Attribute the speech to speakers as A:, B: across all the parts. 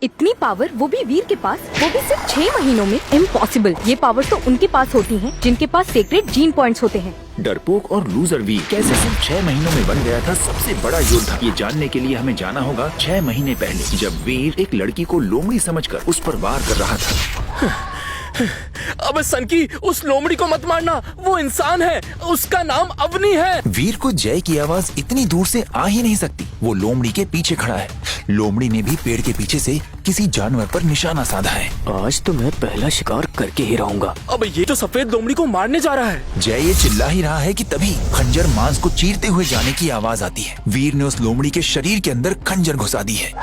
A: इतनी पावर, वो भी वीर के पास, वो भी सिर्फ 6 महीनों में? इम्पॉसिबल। ये पावर तो उनके पास होती हैं जिनके पास सीक्रेट जीन पॉइंट्स होते हैं।
B: डरपोक और लूजर वीर कैसे सिर्फ 6 महीनों में बन गया था सबसे बड़ा योद्धा, ये जानने के लिए हमें जाना होगा 6 महीने पहले, जब वीर एक लड़की को लोमड़ी समझकर उस पर वार कर रहा था।
C: अबे सनकी, उस लोमड़ी को मत मारना, वो इंसान है, उसका नाम अवनी है।
B: वीर को जय की आवाज इतनी दूर से आ ही नहीं सकती। वो लोमड़ी के पीछे खड़ा है। लोमड़ी ने भी पेड़ के पीछे से किसी जानवर पर निशाना साधा है।
D: आज तो मैं पहला शिकार करके ही रहूंगा।
C: अबे ये तो सफेद लोमड़ी को मारने जा रहा है।
B: जय ये चिल्ला ही रहा है कि तभी खंजर मांस को चीरते हुए जाने की आवाज आती है। वीर ने उस लोमड़ी के शरीर के अंदर खंजर घुसा दी है।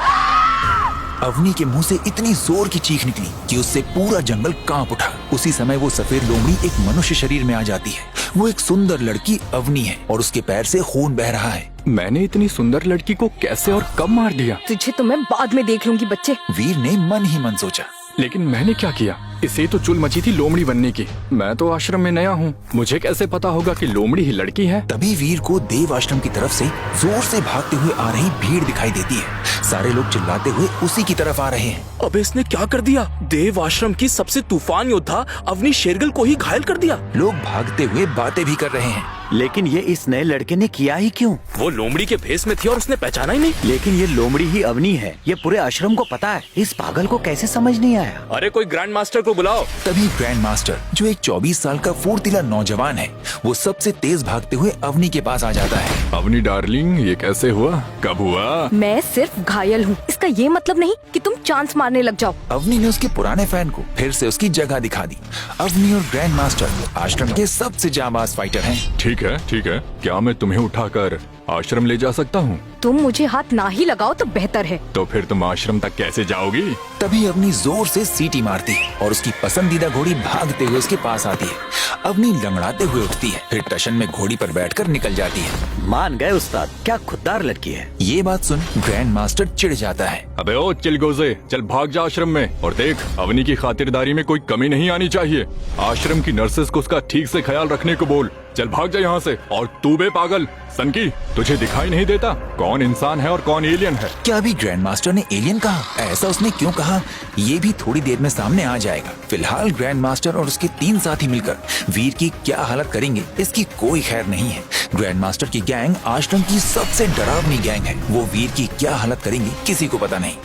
B: अवनी के मुंह से इतनी जोर की चीख निकली कि उससे पूरा जंगल कांप उठा। उसी समय वो सफेद लोमड़ी एक मनुष्य शरीर में आ जाती है। वो एक सुंदर लड़की अवनी है और उसके पैर से खून बह रहा है।
E: मैंने इतनी सुंदर लड़की को कैसे और कब मार दिया?
A: तुझे तो मैं बाद में देख लूंगी बच्चे।
B: वीर ने मन ही मन सोचा।
E: लेकिन मैंने क्या किया? इसे तो चुल मची थी लोमड़ी बनने की। मैं तो आश्रम में नया हूँ, मुझे कैसे पता होगा कि लोमड़ी ही लड़की है?
B: तभी वीर को देव आश्रम की तरफ से जोर से भागते हुए आ रही भीड़ दिखाई देती है। सारे लोग चिल्लाते हुए उसी की तरफ आ रहे हैं।
C: अबे इसने क्या कर दिया? देव आश्रम की सबसे तूफान योद्धा अवनी शेरगिल को ही घायल कर दिया।
B: लोग भागते हुए बातें भी कर रहे हैं।
D: लेकिन ये इस नए लड़के ने किया ही क्यों?
C: वो लोमड़ी के भेस में थी और उसने पहचाना ही नहीं।
D: लेकिन ये लोमड़ी ही अवनी है, ये पूरे आश्रम को पता है। इस पागल को कैसे समझ नहीं आया?
C: अरे कोई ग्रैंड मास्टर को बुलाओ।
B: तभी ग्रैंड मास्टर, जो एक 24 साल का फुर्तीला नौजवान है, वो सबसे तेज भागते हुए अवनी के पास आ जाता है।
E: अवनी डार्लिंग, ये कैसे हुआ? कब हुआ?
A: मैं सिर्फ घायल हूँ, इसका ये मतलब नहीं कि तुम चांस मारने लग जाओ।
B: अवनी ने उसके पुराने फैन को फिर से उसकी जगह दिखा दी। अवनी और ग्रैंड मास्टर आश्रम के सबसे जाबाज फाइटर हैं।
E: ठीक है, ठीक है। क्या मैं तुम्हें उठाकर आश्रम ले जा सकता हूँ?
A: तुम मुझे हाथ ना ही लगाओ तो बेहतर है।
E: तो फिर तुम आश्रम तक कैसे जाओगी?
B: तभी अवनी जोर से सीटी मारती है और उसकी पसंदीदा घोड़ी भागते हुए उसके पास आती है। अवनी लंगड़ाते हुए उठती है, फिर टशन में घोड़ी पर बैठकर निकल जाती है।
D: मान गए उस्ताद, क्या खुददार लड़की है।
B: ये बात सुन ग्रैंड मास्टर चिढ़ जाता है।
E: अबे ओ चिलगोजे, चल भाग जा आश्रम में। और देख, अवनी की खातिरदारी में कोई कमी नहीं आनी चाहिए। आश्रम की नर्सेस को उसका ठीक से ख्याल रखने को बोल। चल भाग जा यहाँ से। और तू बे पागल सनकी, तुझे दिखाई नहीं देता कौन इंसान है और कौन एलियन है?
B: क्या अभी ग्रैंड मास्टर ने एलियन कहा? ऐसा उसने क्यों कहा, ये भी थोड़ी देर में सामने आ जाएगा। फिलहाल ग्रैंड मास्टर और उसके 3 साथी मिलकर वीर की क्या हालत करेंगे, इसकी कोई खैर नहीं है। ग्रैंड मास्टर की गैंग आश्रम की सबसे डरावनी गैंग है। वो वीर की क्या हालत करेंगे किसी को पता नहीं।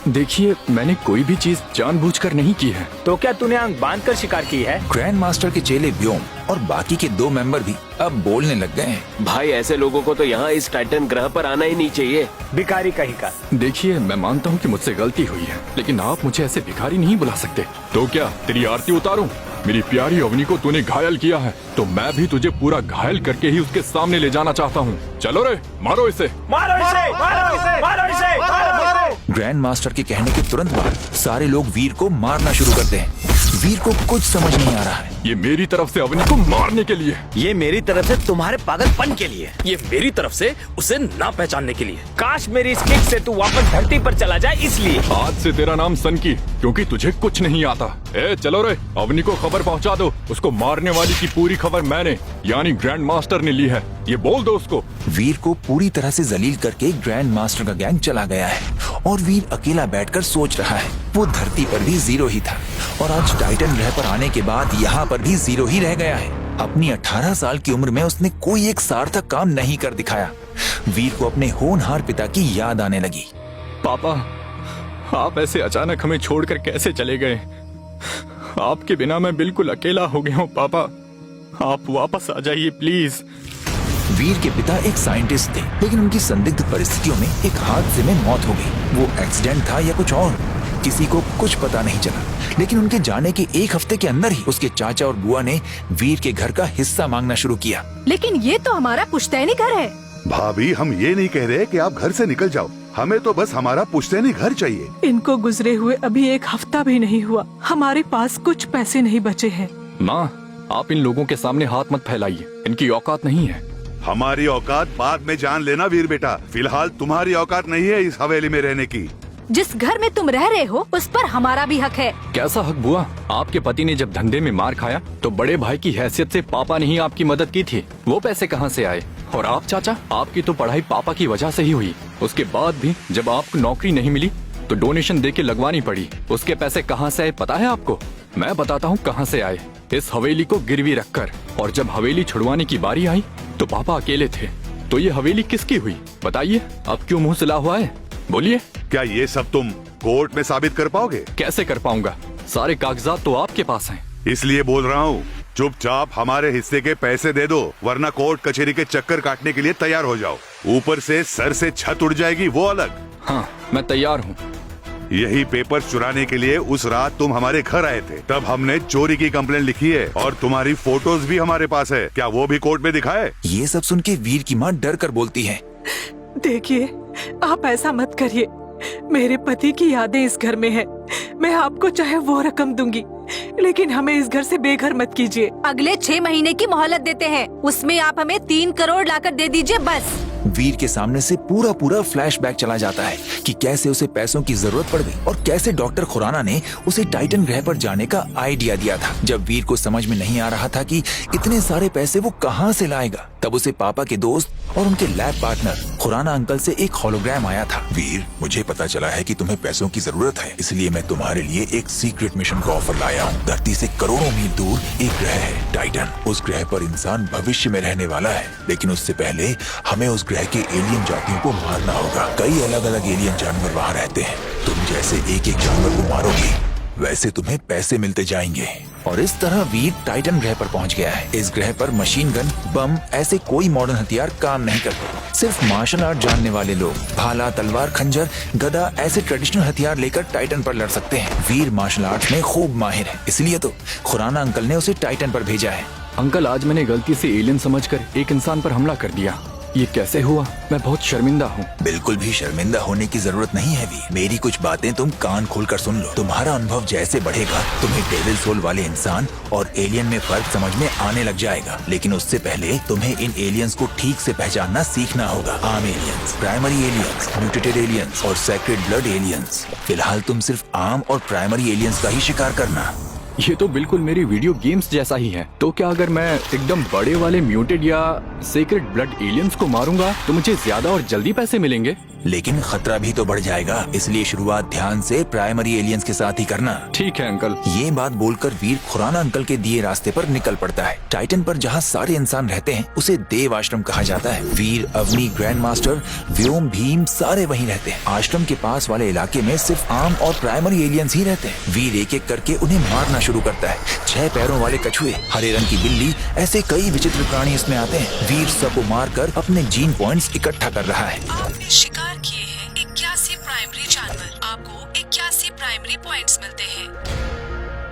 E: देखिए, मैंने कोई भी चीज जानबूझकर नहीं की है।
D: तो क्या तूने आंख बांध कर शिकार की है?
B: ग्रैंड मास्टर के चेले व्योम और बाकी के 2 मेंबर भी अब बोलने लग गए हैं।
F: भाई ऐसे लोगों को तो यहाँ इस टाइटन ग्रह पर आना ही नहीं चाहिए।
D: भिखारी कहीं का।
E: देखिए, मैं मानता हूँ कि मुझसे गलती हुई है, लेकिन आप मुझे ऐसे भिखारी नहीं बुला सकते। तो क्या तेरी आरती उतारूं? मेरी प्यारी अवनी को तूने घायल किया है, तो मैं भी तुझे पूरा घायल करके ही उसके सामने ले जाना चाहता हूँ। चलो रे, मारो इसे।
D: मारो इसे, मारो इसे, मारो इसे, मारो।
B: ग्रैंड मास्टर के कहने के तुरंत बाद सारे लोग वीर को मारना शुरू करते हैं। वीर को कुछ समझ नहीं आ रहा है।
E: ये मेरी तरफ से अवनी को मारने के लिए,
D: ये मेरी तरफ से तुम्हारे पागलपन के लिए,
C: ये मेरी तरफ से उसे ना पहचानने के लिए।
D: काश मेरी इस किक से तू वापस धरती पर चला जाए, इसलिए।
E: आज से तेरा नाम सनकी, क्योंकि तुझे कुछ नहीं आता। ए चलो रे, अवनी को खबर पहुंचा दो। उसको मारने वाली की पूरी खबर मैंने, यानी ग्रैंड मास्टर ने ली है, ये बोल दो उसको।
B: वीर को पूरी तरह से जलील करके ग्रैंड मास्टर का गैंग चला गया है और वीर अकेला बैठकर सोच रहा है। वो धरती पर भी 0 ही था और आज टाइटन ग्रह पर आने के बाद यहाँ पर भी 0 ही रह गया है। अपनी 18 साल की उम्र में उसने कोई एक सार्थक काम नहीं कर दिखाया। वीर को अपने होनहार पिता की याद आने लगी।
E: पापा, आप ऐसे अचानक हमें छोड़कर कैसे चले गए? आपके बिना मैं बिल्कुल अकेला हो गया हूँ पापा, आप वापस आ जाइए प्लीज।
B: वीर के पिता एक साइंटिस्ट थे, लेकिन उनकी संदिग्ध परिस्थितियों में एक हादसे में मौत हो गई। वो एक्सीडेंट था या कुछ और, किसी को कुछ पता नहीं चला। लेकिन उनके जाने के 1 हफ्ते के अंदर ही उसके चाचा और बुआ ने वीर के घर का हिस्सा मांगना शुरू किया।
A: लेकिन ये तो हमारा पुश्तैनी घर है।
G: भाभी, हम ये नहीं कह रहे कि आप घर से निकल जाओ, हमें तो बस हमारा पुश्तैनी घर चाहिए।
H: इनको गुजरे हुए अभी 1 हफ्ता भी नहीं हुआ, हमारे पास कुछ पैसे नहीं बचे हैं।
E: माँ, आप इन लोगों के सामने हाथ मत फैलाइए, इनकी औकात नहीं है।
G: हमारी औकात बाद में जान लेना वीर बेटा, फिलहाल तुम्हारी औकात नहीं है इस हवेली में रहने की।
A: जिस घर में तुम रह रहे हो उस पर हमारा भी हक है।
E: कैसा हक बुआ? आपके पति ने जब धंधे में मार खाया तो बड़े भाई की हैसियत से पापा ने ही आपकी मदद की थी। वो पैसे कहाँ से आए? और आप चाचा, आपकी तो पढ़ाई पापा की वजह से ही हुई। उसके बाद भी जब आपको नौकरी नहीं मिली तो डोनेशन दे के लगवानी पड़ी। उसके पैसे कहाँ से आए पता है आपको? मैं बताता हूँ कहाँ से आए। इस हवेली को गिरवी रखकर। और जब हवेली छुड़वाने की बारी आई तो पापा अकेले थे। तो ये हवेली किसकी हुई बताइए? अब क्यों मुंह सिला हुआ है? बोलिए।
G: क्या ये सब तुम कोर्ट में साबित कर पाओगे?
E: कैसे कर पाऊंगा? सारे कागजात तो आपके पास हैं।
G: इसलिए बोल रहा हूँ, चुपचाप हमारे हिस्से के पैसे दे दो, वरना कोर्ट कचहरी के चक्कर काटने के लिए तैयार हो जाओ। ऊपर से सर से छत उड़ जाएगी वो अलग।
E: हाँ, मैं तैयार हूँ।
G: यही पेपर चुराने के लिए उस रात तुम हमारे घर आए थे, तब हमने चोरी की कंप्लेंट लिखी है और तुम्हारी फोटोज भी हमारे पास है। क्या वो भी कोर्ट में दिखाए?
B: ये सब सुन के वीर की माँ डर कर बोलती है,
H: देखिए, आप ऐसा मत करिए। मेरे पति की यादें इस घर में है। मैं आपको चाहे वो रकम दूंगी, लेकिन हमें इस घर से बेघर मत कीजिए।
A: अगले 6 महीने की मोहलत देते हैं, उसमें आप हमें 3 करोड़ लाकर दे दीजिए बस।
B: वीर के सामने से पूरा फ्लैशबैक चला जाता है कि कैसे उसे पैसों की जरूरत पड़ गई और कैसे डॉक्टर खुराना ने उसे टाइटन ग्रह पर जाने का आइडिया दिया था। जब वीर को समझ में नहीं आ रहा था कि इतने सारे पैसे वो कहां से लाएगा, तब उसे पापा के दोस्त और उनके लैब पार्टनर खुराना अंकल से एक होलोग्राम आया था।
I: वीर, मुझे पता चला है कि तुम्हें पैसों की जरूरत है, इसलिए मैं तुम्हारे लिए एक सीक्रेट मिशन का ऑफर लाया हूँ। धरती से करोड़ों मील दूर एक ग्रह है टाइटन। उस ग्रह पर इंसान भविष्य में रहने वाला है, लेकिन उससे पहले हमें उस ग्रह के एलियन जातियों को मारना होगा। कई अलग अलग एलियन जानवर वहाँ रहते हैं। तुम जैसे एक एक जानवर को मारोगे, वैसे तुम्हें पैसे मिलते जाएंगे।
B: और इस तरह वीर टाइटन ग्रह पर पहुंच गया है। इस ग्रह पर मशीन गन, बम ऐसे कोई मॉडर्न हथियार काम नहीं करते। सिर्फ मार्शल आर्ट जानने वाले लोग भाला, तलवार, खंजर, गदा ऐसे ट्रेडिशनल हथियार लेकर टाइटन पर लड़ सकते हैं। वीर मार्शल आर्ट में खूब माहिर है, इसलिए तो खुराना अंकल ने उसे टाइटन पर भेजा है।
E: अंकल, आज मैंने गलती से एलियन समझकर एक इंसान पर हमला कर दिया। ये कैसे हुआ? मैं बहुत शर्मिंदा हूँ।
B: बिल्कुल भी शर्मिंदा होने की जरूरत नहीं है वीर। मेरी कुछ बातें तुम कान खोलकर सुन लो। तुम्हारा अनुभव जैसे बढ़ेगा, तुम्हें डेविल सोल वाले इंसान और एलियन में फर्क समझ में आने लग जाएगा। लेकिन उससे पहले तुम्हें इन एलियंस को ठीक से पहचानना सीखना होगा। Arm aliens, primary aliens, mutated aliens और सेक्रेड ब्लड एलियंस। फिलहाल तुम सिर्फ आर्म और प्राइमरी एलियंस का ही शिकार करना।
E: ये तो बिल्कुल मेरी वीडियो गेम्स जैसा ही है। तो क्या अगर मैं एकदम बड़े वाले म्यूटेड या सेक्रेड ब्लड एलियंस को मारूंगा तो मुझे ज्यादा और जल्दी पैसे मिलेंगे?
B: लेकिन खतरा भी तो बढ़ जाएगा, इसलिए शुरुआत ध्यान से प्राइमरी एलियंस के साथ ही करना।
E: ठीक है अंकल।
B: ये बात बोलकर वीर खुराना अंकल के दिए रास्ते पर निकल पड़ता है। टाइटन पर जहाँ सारे इंसान रहते हैं उसे देव आश्रम कहा जाता है। वीर, अवनी, ग्रैंड मास्टर, व्योम, भीम सारे वहीं रहते हैं। आश्रम के पास वाले इलाके में सिर्फ आर्म और प्राइमरी एलियंस ही रहते हैं। वीर एक एक करके उन्हें मारना शुरू करता है। 6 पैरों वाले कछुए, हरे रंग की बिल्ली, ऐसे कई विचित्र प्राणी इसमें आते हैं। वीर सबको मारकर अपने जीन पॉइंट्स इकट्ठा कर रहा है।
H: आपने शिकार किए हैं 81 प्राइमरी जानवर। आपको 81 प्राइमरी पॉइंट्स मिलते हैं।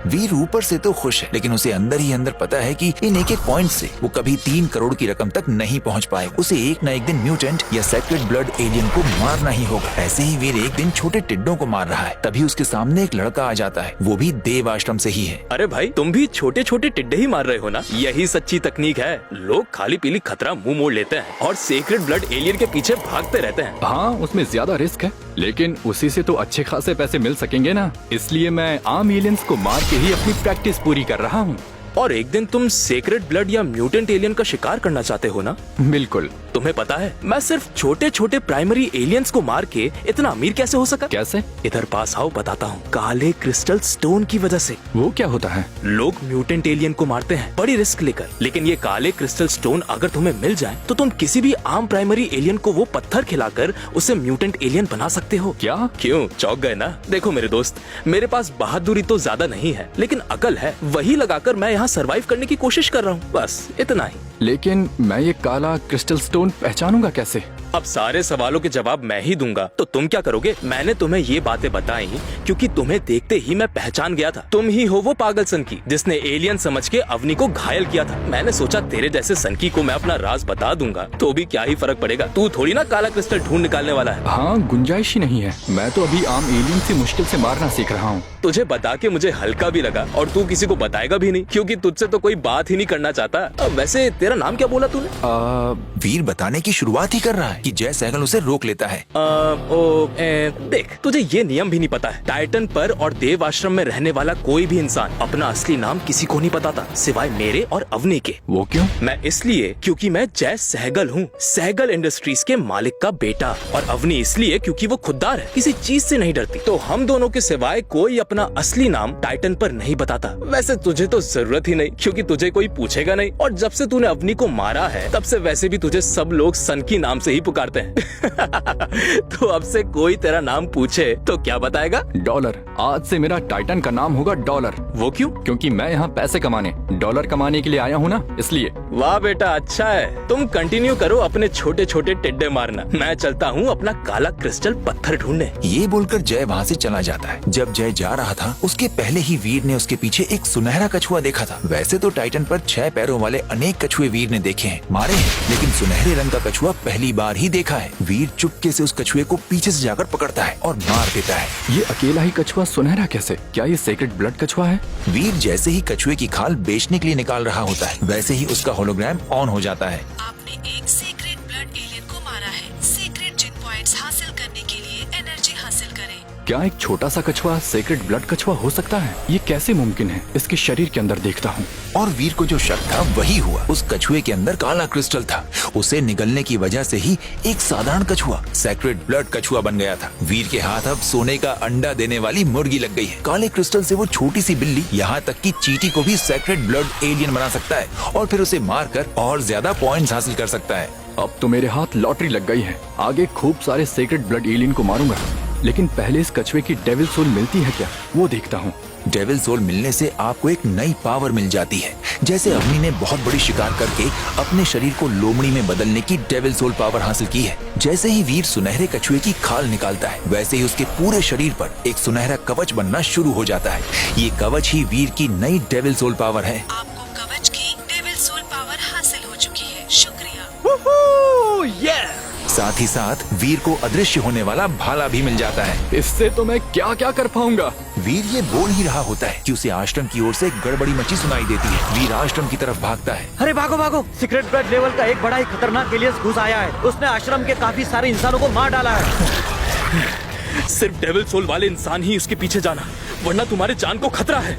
B: वीर ऊपर से तो खुश है, लेकिन उसे अंदर ही अंदर पता है कि इन एक एक पॉइंट से वो कभी 3 करोड़ की रकम तक नहीं पहुंच पाएगा। उसे एक न एक दिन म्यूटेंट या सेक्रेड ब्लड एलियन को मारना ही होगा। ऐसे ही वीर एक दिन छोटे टिड्डों को मार रहा है, तभी उसके सामने एक लड़का आ जाता है। वो भी देव आश्रम से ही है।
C: अरे भाई, तुम भी छोटे छोटे टिड्डे ही मार रहे हो ना? यही सच्ची तकनीक है। लोग खाली पीली खतरा मुंह मोड़ लेते हैं और सेक्रेड ब्लड एलियन के पीछे भागते रहते हैं।
E: हाँ, उसमें ज्यादा रिस्क है, लेकिन उसी से तो अच्छे खासे पैसे मिल सकेंगे ना। इसलिए मैं आर्म एलियंस को मार के ही अपनी प्रैक्टिस पूरी कर रहा हूँ।
C: और एक दिन तुम सेक्रेड ब्लड या म्यूटेंट एलियन का शिकार करना चाहते हो ना?
E: बिल्कुल।
C: तुम्हें पता है, मैं सिर्फ छोटे छोटे प्राइमरी एलियंस को मार के इतना अमीर कैसे हो सका?
E: कैसे?
C: इधर पास आओ, बताता हूँ। काले क्रिस्टल स्टोन की वजह से।
E: वो क्या होता है?
C: लोग म्यूटेंट एलियन को मारते हैं बड़ी रिस्क लेकर, लेकिन ये काले क्रिस्टल स्टोन अगर तुम्हें मिल जाए तो तुम किसी भी आम प्राइमरी एलियन को वो पत्थर खिलाकर उसे म्यूटेंट एलियन बना सकते हो।
E: क्या?
C: क्यों, चौंक गए ना? देखो मेरे दोस्त, मेरे पास बहादुरी तो ज्यादा नहीं है, लेकिन अकल है। वही लगाकर मैं यहाँ सरवाइव करने की कोशिश कर रहा हूँ, बस इतना ही।
E: लेकिन मैं ये काला क्रिस्टल स्टोन पहचानूंगा कैसे?
C: अब सारे सवालों के जवाब मैं ही दूंगा, तो तुम क्या करोगे? मैंने तुम्हें ये बातें बताई क्योंकि तुम्हें देखते ही मैं पहचान गया था। तुम ही हो वो पागल सनकी जिसने एलियन समझ के अवनी को घायल किया था। मैंने सोचा तेरे जैसे सनकी को मैं अपना राज बता दूंगा तो भी क्या ही फर्क पड़ेगा। तू थोड़ी ना काला क्रिस्टल ढूंढ निकालने वाला है।
E: हाँ, गुंजाइश ही नहीं है। मैं तो अभी आम एलियन से मुश्किल से मारना सीख रहा हूँ।
C: तुझे बता के मुझे हल्का भी लगा और तू किसी को बताएगा भी नहीं, क्योंकि तुझसे तो कोई बात ही नहीं करना चाहता। अब वैसे तेरा नाम क्या बोला तूने?
B: वीर बताने की शुरुआत ही कर रहा है कि जय सहगल उसे रोक लेता है।
C: देख, तुझे ये नियम भी नहीं पता है। टाइटन पर और देव आश्रम में रहने वाला कोई भी इंसान अपना असली नाम किसी को नहीं बताता, सिवाय मेरे और अवनी के।
E: वो क्यों?
C: मैं इसलिए क्योंकि मैं जय सहगल हूँ, सहगल इंडस्ट्रीज के मालिक का बेटा। और अवनी इसलिए क्योंकि वो खुददार है, किसी चीज से नहीं डरती। तो हम दोनों के सिवाय कोई अपना असली नाम टाइटन पर नहीं बताता। वैसे तुझे तो जरूरत ही नहीं, क्योंकि तुझे कोई पूछेगा नहीं। और जब से तूने अवनी को मारा है, तब से वैसे भी तुझे सब लोग सनकी नाम से ही पुकारते हैं। तो अब से कोई तेरा नाम पूछे तो क्या बताएगा?
E: डॉलर। आज से मेरा टाइटन का नाम होगा डॉलर।
C: वो क्यों?
E: क्योंकि मैं यहाँ पैसे कमाने, डॉलर कमाने के लिए आया हूँ ना, इसलिए।
C: वाह बेटा, अच्छा है। तुम कंटिन्यू करो अपने छोटे छोटे टिड्डे मारना। मैं चलता हूँ अपना काला क्रिस्टल पत्थर ढूंढने।
B: ये बोलकर जय वहाँ से चला जाता है। जब जय जा रहा था, उसके पहले ही वीर ने उसके पीछे एक सुनहरा कछुआ देखा था। वैसे तो टाइटन पर 6 पैरों वाले अनेक कछुए वीर ने देखे हैं, मारे हैं, लेकिन सुनहरे रंग का कछुआ पहली बार ही देखा है। वीर चुपके से उस कछुए को पीछे से जाकर पकड़ता है और मार देता है।
E: ये अकेला ही कछुआ सुनहरा कैसे? क्या ये सेक्रेट ब्लड कछुआ है?
B: वीर जैसे ही कछुए की खाल बेचने के लिए निकाल रहा होता है, वैसे ही उसका होलोग्राम ऑन हो जाता है।
H: आपने एक सीक्रेट ब्लड एलियन को मारा है। सीक्रेट जिन पॉइंट्स हासिल करने के लिए एनर्जी हासिल करें।
E: क्या एक छोटा सा कछुआ सेक्रेट ब्लड कछुआ हो सकता है? ये कैसे मुमकिन है? इसके शरीर के अंदर देखता हूँ।
B: और वीर को जो शक था वही हुआ। उस कछुए के अंदर काला क्रिस्टल था। उसे निगलने की वजह से ही एक साधारण कछुआ सेक्रेट ब्लड कछुआ बन गया था। वीर के हाथ अब सोने का अंडा देने वाली मुर्गी लग गई है। काले क्रिस्टल से वो छोटी सी बिल्ली, यहाँ तक कि चींटी को भी सेक्रेट ब्लड एलियन बना सकता है और फिर उसे मारकर और ज्यादा पॉइंट्स हासिल कर सकता है।
E: अब तो मेरे हाथ लॉटरी लग गई है। आगे खूब सारे सेक्रेट ब्लड एलियन को मारूंगा, लेकिन पहले इस कछुए की डेविल सोल मिलती है क्या, वो देखता हूँ।
B: डेविल सोल मिलने से आपको एक नई पावर मिल जाती है। जैसे अवनी ने बहुत बड़ी शिकार करके अपने शरीर को लोमड़ी में बदलने की डेविल सोल पावर हासिल की है। जैसे ही वीर सुनहरे कछुए की खाल निकालता है, वैसे ही उसके पूरे शरीर पर एक सुनहरा कवच बनना शुरू हो जाता है। ये कवच ही वीर की नई डेविल सोल पावर है।
H: आपको कवच की डेविल सोल पावर हासिल हो चुकी है। शुक्रिया।
B: साथ ही साथ वीर को अदृश्य होने वाला भाला भी मिल जाता है।
E: इससे तो मैं क्या क्या कर पाऊंगा।
B: वीर ये बोल ही रहा होता है कि उसे आश्रम की ओर से गड़बड़ी मची सुनाई देती है। वीर आश्रम की तरफ भागता है।
D: अरे भागो भागो, सीक्रेट ब्लड लेवल का एक बड़ा ही खतरनाक एलियन घुस आया है। उसने आश्रम के काफी सारे इंसानों को मार डाला है।
C: सिर्फ डेविल सोल वाले इंसान ही उसके पीछे जाना, वरना तुम्हारे जान को खतरा है।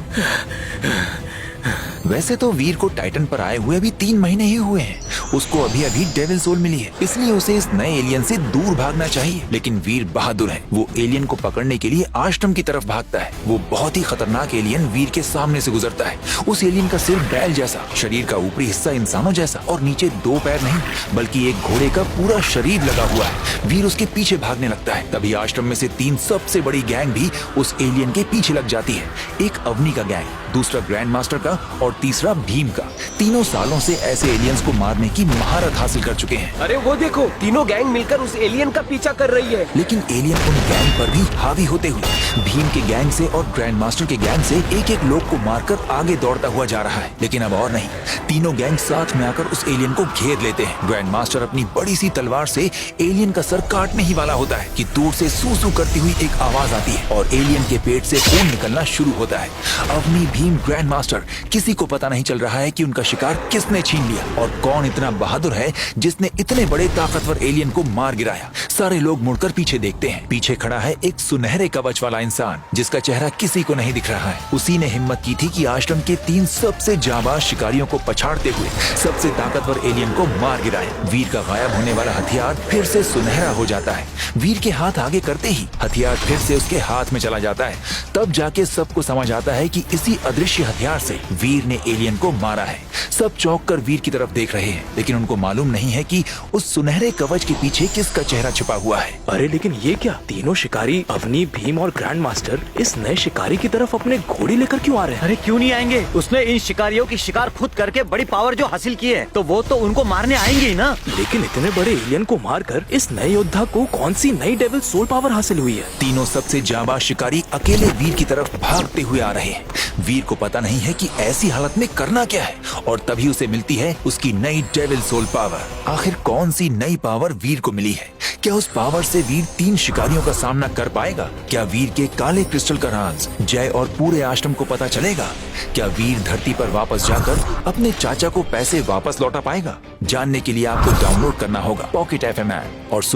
B: वैसे तो वीर को टाइटन पर आए हुए अभी 3 महीने ही हुए हैं। उसको अभी अभी डेविल सोल मिली है, इसलिए उसे इस नए एलियन से दूर भागना चाहिए। लेकिन वीर बहादुर है। वो एलियन को पकड़ने के लिए आश्रम की तरफ भागता है। वो बहुत ही खतरनाक एलियन वीर के सामने से गुजरता है। उस एलियन का सिर बैल जैसा, शरीर का ऊपरी हिस्सा इंसानों जैसा और नीचे 2 पैर नहीं बल्कि एक घोड़े का पूरा शरीर लगा हुआ है। वीर उसके पीछे भागने लगता है। तभी आश्रम में से 3 सबसे बड़ी गैंग भी उस एलियन के पीछे लग जाती है। एक अवनी का गैंग, दूसरा ग्रैंड मास्टर का और तीसरा भीम का। तीनों सालों से ऐसे एलियंस को मारने की महारत हासिल कर चुके हैं।
F: अरे वो देखो, तीनों गैंग मिलकर उस एलियन का पीछा कर रही है।
B: लेकिन एलियन उन गैंग पर भी हावी होते हुए भीम के गैंग से और ग्रैंड मास्टर के गैंग से एक एक लोग को मारकर आगे दौड़ता हुआ जा रहा है। लेकिन अब और नहीं, तीनों गैंग साथ में आकर उस एलियन को घेर लेते हैं। ग्रैंड मास्टर अपनी बड़ी सी तलवार से एलियन का सर काटने ही वाला होता है कि दूर से सू सू करती हुई एक आवाज आती है और एलियन के पेट से खून निकलना शुरू होता है। अवनी, भीम, ग्रैंड मास्टर, किसी को पता नहीं चल रहा है कि उनका शिकार किसने छीन लिया और कौन इतना बहादुर है जिसने इतने बड़े ताकतवर एलियन को मार गिराया। सारे लोग मुड़कर पीछे देखते हैं। पीछे खड़ा है एक सुनहरे कवच वाला इंसान जिसका चेहरा किसी को नहीं दिख रहा है। उसी ने हिम्मत की थी कि आश्रम के 3 सबसे जाबाज शिकारियों को पछाड़ते हुए सबसे ताकतवर एलियन को मार गिराया। वीर का गायब होने वाला हथियार फिर से सुनहरा हो जाता है। वीर के हाथ आगे करते ही हथियार फिर से उसके हाथ में चला जाता है। तब जाके सबको समझ आता है कि इसी अदृश्य हथियार से वीर ने एलियन को मारा है। सब चौंक कर वीर की तरफ देख रहे हैं, लेकिन उनको मालूम नहीं है कि उस सुनहरे कवच के पीछे किसका चेहरा छिपा हुआ है।
C: अरे लेकिन ये क्या, तीनों शिकारी अवनी, भीम और ग्रैंड मास्टर इस नए शिकारी की तरफ अपने घोड़े लेकर क्यों आ रहे हैं?
D: अरे क्यों नहीं आएंगे? उसने इन शिकारियों की शिकार खुद करके बड़ी पावर जो हासिल की है, तो वो तो उनको मारने आएंगे ही ना।
C: लेकिन इतने बड़े एलियन को मारकर इस नए योद्धा को कौन सी नई डेविल सोल पावर हासिल हुई है?
B: तीनों सबसे जाबाज शिकारी अकेले वीर की तरफ भागते हुए आ रहे हैं। वीर को पता नहीं है कि ऐसी हालत में करना क्या है और तभी उसे मिलती है उसकी नई डेविल सोल पावर। आखिर कौन सी नई पावर वीर को मिली है? क्या उस पावर से वीर 3 शिकारियों का सामना कर पाएगा? क्या वीर के काले क्रिस्टल का राज जय और पूरे आश्रम को पता चलेगा? क्या वीर धरती पर वापस जाकर अपने चाचा को पैसे वापस लौटा पाएगा? जानने के लिए आपको डाउनलोड करना होगा पॉकेट FM ऐप और सुन